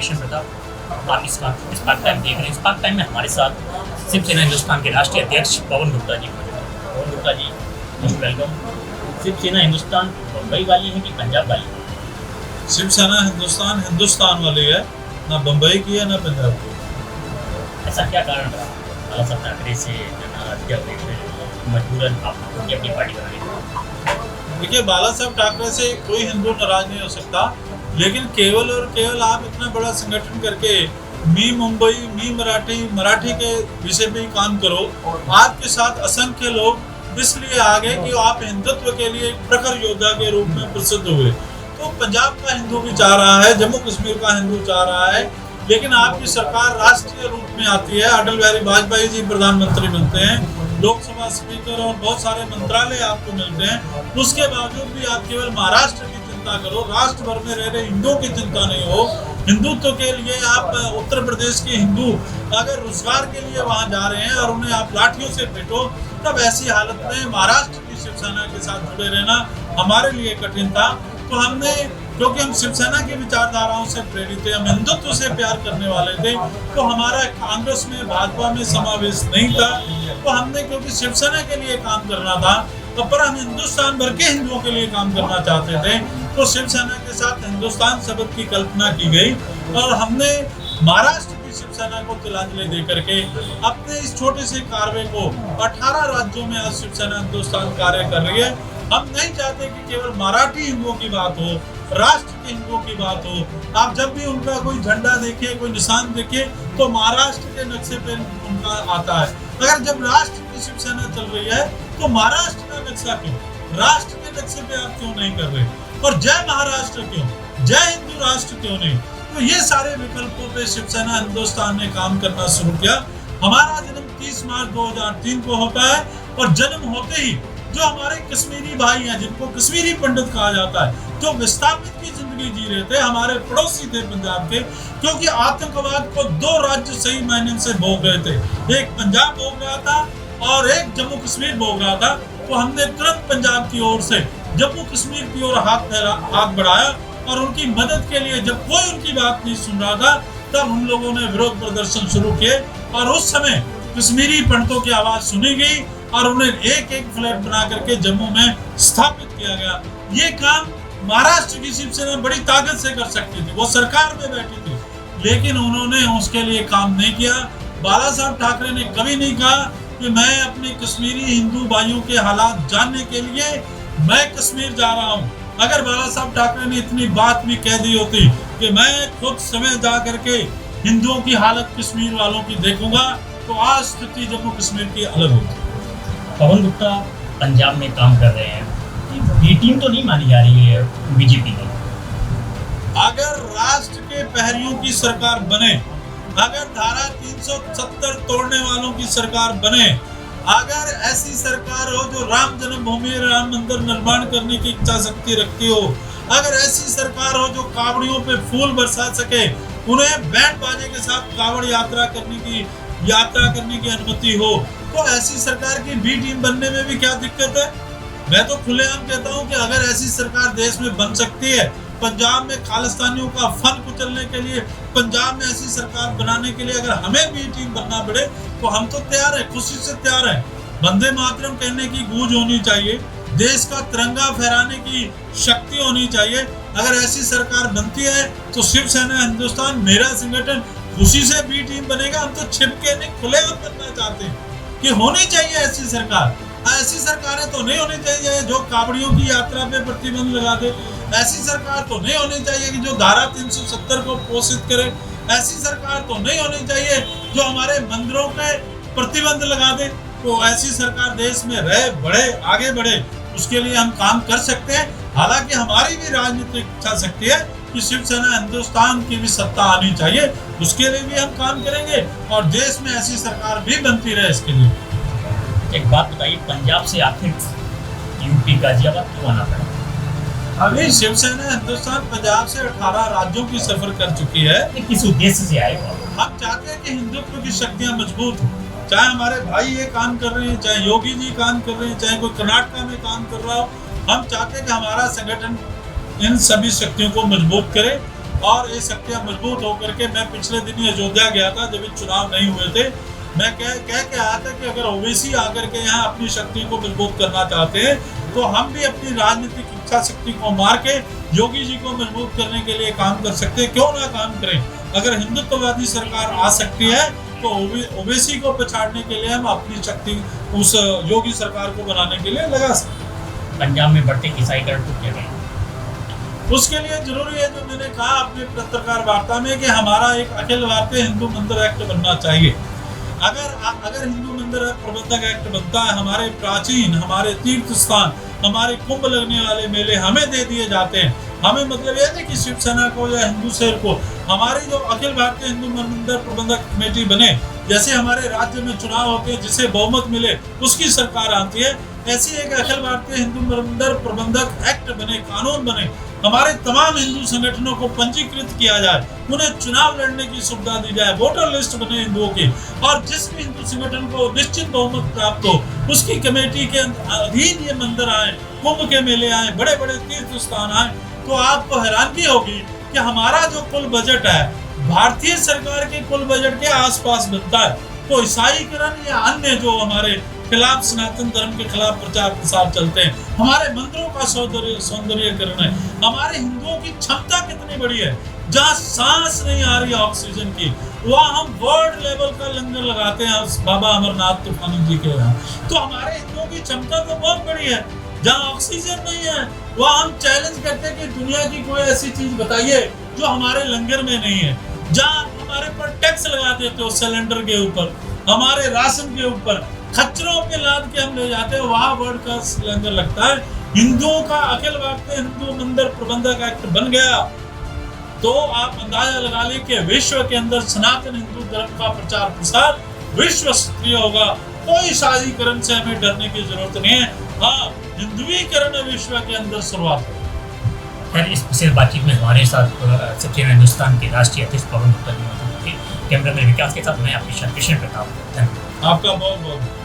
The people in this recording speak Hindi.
दर्शन प्रताप। आप इस वक्त स्पार्क टाइम देख रहे हैं। स्पार्क टाइम में हमारे साथ शिवसेना हिंदुस्तान के राष्ट्रीय अध्यक्ष पवन गुप्ता जी मौजूद हैं। Pawan Gupta ji, most welcome. शिवसेना हिंदुस्तान बम्बई वाली है कि पंजाब वाली है? शिवसेना हिंदुस्तान हिंदुस्तान वाली है, ना बम्बई की है ना पंजाब की। ऐसा क्या कारण रहा बाला साहब ठाकरे से नाराजगी मजबूरन आपको अपनी पार्टी बनाने? देखिए, बाला साहब ठाकरे से कोई हिंदू नाराज नहीं हो सकता, लेकिन केवल और केवल आप इतना बड़ा संगठन करके मी मुंबई, मी मराठी के विषय पे ही काम करो। आपके साथ असंख्य लोग इसलिए आ गए कि आप हिंदुत्व के लिए एक प्रखर योद्धा के रूप में प्रसिद्ध हुए। तो पंजाब का हिंदू भी चाह रहा है, जम्मू कश्मीर का हिंदू चाह रहा है, लेकिन आपकी सरकार राष्ट्रीय रूप में आती है। अटल बिहारी वाजपेयी जी प्रधानमंत्री बनते हैं, लोकसभा स्पीकर और बहुत सारे मंत्रालय आपको मिलते हैं। उसके बावजूद भी आप केवल महाराष्ट्र की चिंता करो, राष्ट्र भर में रह रहे हिंदुओं की चिंता नहीं हो। हिंदुत्व के लिए आप उत्तर प्रदेश के हिंदू अगर रोजगार के लिए वहां जा रहे हैं और उन्हें आप लाठियों से पीटो, तब ऐसी हालत में महाराष्ट्र की शिवसेना के साथ जुड़े रहना हमारे लिए कठिन था। तो हमने, क्योंकि हम शिवसेना की विचारधाराओं से प्रेरित थे, हम हिंदुत्व से प्यार करने वाले थे, तो हमारा कांग्रेस में भाजपा में समावेश नहीं था। तो हमने, क्योंकि शिवसेना के लिए काम करना था, तो पर हम हिंदुस्तान भर के हिंदुओं के लिए काम करना चाहते थे, तो शिवसेना के साथ हिंदुस्तान शब्द की कल्पना की गई और हमने महाराष्ट्र की शिवसेना को तिलांजलि दे करके अपने इस छोटे से कार्य को 18 राज्यों में आज शिवसेना हिंदुस्तान कार्य कर रही है। हम नहीं चाहते कि केवल मराठी हिंदुओं की बात हो, राष्ट्र के हिंदुओं की बात हो। आप जब भी उनका कोई झंडा देखिए, कोई निशान देखिए, तो महाराष्ट्र के नक्शे पे उनका आता है। अगर जब राष्ट्र की शिवसेना चल रही है तो महाराष्ट्र का नक्शा क्यों, राष्ट्र के नक्शे पे आप क्यों नहीं कर रहे? और जय महाराष्ट्र क्यों, जय हिंदू राष्ट्र क्यों नहीं? तो ये सारे विकल्पों पे शिवसेना हिंदुस्तान ने काम करना शुरू किया। हमारा जन्म 30 मार्च 2003 को होता है और जन्म होते ही जो हमारे कश्मीरी भाई हैं, जिनको कश्मीरी पंडित कहा जाता है, जो विस्थापित की जिंदगी जी रहे थे, हमारे पड़ोसी थे पंजाब के, क्योंकि आतंकवाद को 2 राज्य सही मायने से भोग रहे थे। एक पंजाब भोग रहा था और एक जम्मू कश्मीर भोग रहा था। तो हमने तुरंत पंजाब की ओर से जम्मू कश्मीर की ओर हाथ बढ़ाया और उनकी मदद के लिए, जब कोई उनकी बात नहीं सुन रहा था, तब उन लोगों ने विरोध प्रदर्शन शुरू किए और उस समय कश्मीरी पंडितों की आवाज सुनी गई और उन्हें एक एक फ्लैट बना करके जम्मू में स्थापित किया गया। ये काम महाराष्ट्र की शिवसेना बड़ी ताकत से कर सकती थी, वो सरकार में बैठी थी, लेकिन उन्होंने उसके लिए काम नहीं किया। बाला साहब ठाकरे ने कभी नहीं कहा कि मैं अपने कश्मीरी हिंदू भाइयों के हालात जानने के लिए मैं कश्मीर जा रहा हूँ। अगर बाला साहब ठाकरे ने इतनी बात भी कह दी होती कि मैं खुद समय जा करके हिंदुओं की हालत कश्मीर वालों की देखूंगा, तो आज स्थिति जम्मू कश्मीर की अलग होती। पवन गुप्ता पंजाब में काम कर रहे हैं, ये टीम तो नहीं मानी जा रही है बीजेपी की। अगर राष्ट्र के प्रहरियों की सरकार बने, अगर धारा 370 तोड़ने वालों की सरकार बने, अगर ऐसी सरकार हो जो राम जन्मभूमि राम मंदिर निर्माण करने की इच्छा शक्ति रखती हो, अगर ऐसी सरकार हो जो कावड़ियों पे फूल बरसा सके, उन्हें बैंड बाजे के साथ कावड़ यात्रा करने की अनुमति हो, तो ऐसी सरकार की बी टीम बनने में भी क्या दिक्कत है? मैं तो खुलेआम कहता हूं कि अगर ऐसी सरकार देश में बन सकती है, पंजाब में खालिस्तानियों का फन कुचलने के लिए, पंजाब में ऐसी सरकार बनाने के लिए अगर हमें बी टीम बनना पड़े, तो हम तो तैयार है, खुशी से तैयार है। वंदे मातरम कहने की गूंज होनी चाहिए, देश का तिरंगा फहराने की शक्ति होनी चाहिए। अगर ऐसी सरकार बनती है तो शिवसेना हिंदुस्तान, मेरा संगठन, खुशी से बी टीम बनेगा। हम तो छिपके नहीं, खुलेआम बनना चाहते हैं कि होनी चाहिए ऐसी सरकार। ऐसी सरकारें तो नहीं होनी चाहिए जो कावड़ियों की यात्रा पे प्रतिबंध लगा दे, ऐसी सरकार तो नहीं होनी चाहिए कि जो धारा 370 को पोषित करे, ऐसी सरकार तो नहीं होनी चाहिए जो हमारे मंदिरों पे प्रतिबंध लगा दे। तो ऐसी सरकार देश में रहे, बढ़े, आगे बढ़े, उसके लिए हम काम कर सकते हैं। हालांकि हमारी भी राजनीतिक इच्छा शक्ति है कि शिवसेना हिंदुस्तान की भी सत्ता आनी चाहिए, उसके लिए भी हम काम करेंगे और देश में ऐसी सरकार भी बनती रहे, इसके लिए। एक बात बताइए, पंजाब से आखिर यूपी गाजियाबाद क्यों आना पड़ा? अभी शिवसेना हिंदुस्तान पंजाब से 18 राज्यों की सफर कर चुकी है। किस उद्देश्य से आए? हम चाहते हैं कि हिंदुत्व की शक्तियां मजबूत हो, चाहे हमारे भाई ये काम कर रहे हैं, चाहे योगी जी काम कर रहे हैं, चाहे कोई कर्नाटक में काम कर रहा हो। हम चाहते हैं कि हमारा संगठन इन सभी शक्तियों को मजबूत करे और ये शक्तियां मजबूत होकर के, मैं पिछले दिन ही अयोध्या गया था जब चुनाव नहीं हुए थे, मैं कह के आया था कि अगर ओवैसी आकर के यहाँ अपनी शक्ति को मजबूत करना चाहते हैं तो हम भी अपनी राजनीतिक इच्छा शक्ति को मार के योगी जी को मजबूत करने के लिए काम कर सकते हैं, क्यों ना काम करें। अगर हिंदुत्ववादी सरकार आ सकती है तो ओवैसी को पछाड़ने के लिए हम अपनी शक्ति उस योगी सरकार को बनाने के लिए लगा सकते हैं। पंजाब में बढ़ते ईसाईकरण को क्या कहें? उसके लिए जरूरी है, जो मैंने कहा अपनी पत्रकार वार्ता में, कि हमारा एक अखिल भारतीय हिंदू मंदिर एक्ट बनना चाहिए। अगर हिंदू मंदिर प्रबंधक एक्ट बनता है, हमारे प्राचीन, हमारे तीर्थ स्थान, हमारे कुंभ लगने वाले मेले हमें दे दिए जाते हैं। हमें मतलब यह नहीं कि शिवसेना को या हिंदू शहर को, हमारी जो अखिल भारतीय हिंदू मंदिर प्रबंधक कमेटी बने, जैसे हमारे राज्य में चुनाव होते हैं जिसे बहुमत मिले उसकी सरकार आती है, ऐसी एक अखिल भारतीय हिंदू मंदिर प्रबंधक एक्ट बने, कानून बने, हमारे तमाम हिंदू संगठनों को पंजीकृत किया जाए, उन्हें चुनाव लड़ने की सुविधा दी जाए, वोटर लिस्ट बने हिंदुओं की, और जिस भी हिंदू संगठन को निश्चित बहुमत प्राप्त हो उसकी कमेटी के अधीन ये मंदिर आए, कुंभ के मेले आए, बड़े बड़े तीर्थ स्थान आए, तो आपको हैरानगी होगी कि हमारा जो कुल बजट है भारतीय सरकार के कुल बजट के आसपास बनता है। तो ईसाईकरण या अन्य जो हमारे खिलाफ, सनातन धर्म के खिलाफ प्रचार प्रसार चलते हैं, हमारे मंदिरों का सौंदर्यीकरण है, हमारे हिंदुओं की क्षमता कितनी बड़ी है, जहाँ सांस नहीं आ रही ऑक्सीजन की, वहाँ हम वर्ल्ड लेवल का लंगर लगाते हैं बाबा अमरनाथ तूफानी जी के यहाँ। तो हमारे हिंदुओं की क्षमता तो बहुत बड़ी है, जहाँ ऑक्सीजन नहीं है वहाँ हम चैलेंज करते हैं कि दुनिया की कोई ऐसी चीज बताइए जो हमारे लंगर में नहीं है। जहाँ हमारे पर टैक्स लगा देते हो सिलेंडर के ऊपर, हमारे राशन के ऊपर, खच्चरों पे लाद के हम ले जाते हैं, वहाँ वर्ल्ड का लंगर लगता है। हिंदुओं का अखिल भारतीय हिंदू मंदिर प्रबंधक एक्ट बन गया तो आप अंदाजा लगा लें कि विश्व के अंदर सनातन हिंदू धर्म का प्रचार प्रसार विश्व स्तरीय होगा। कोई ईसाईकरण से हमें डरने की जरूरत नहीं है। हाँ, हिंदुईकरण विश्व के अंदर शुरुआत है। खैर, इस विशेष बातचीत में हमारे साथ शिवसेना हिंदुस्तान के राष्ट्रीय अध्यक्ष पवन गुप्ता जी मौजूद थे। कैमरा मैन विकास के साथ मैं आपके साथ कृष्ण प्रताप। धन्यवाद। आपका बहुत बहुत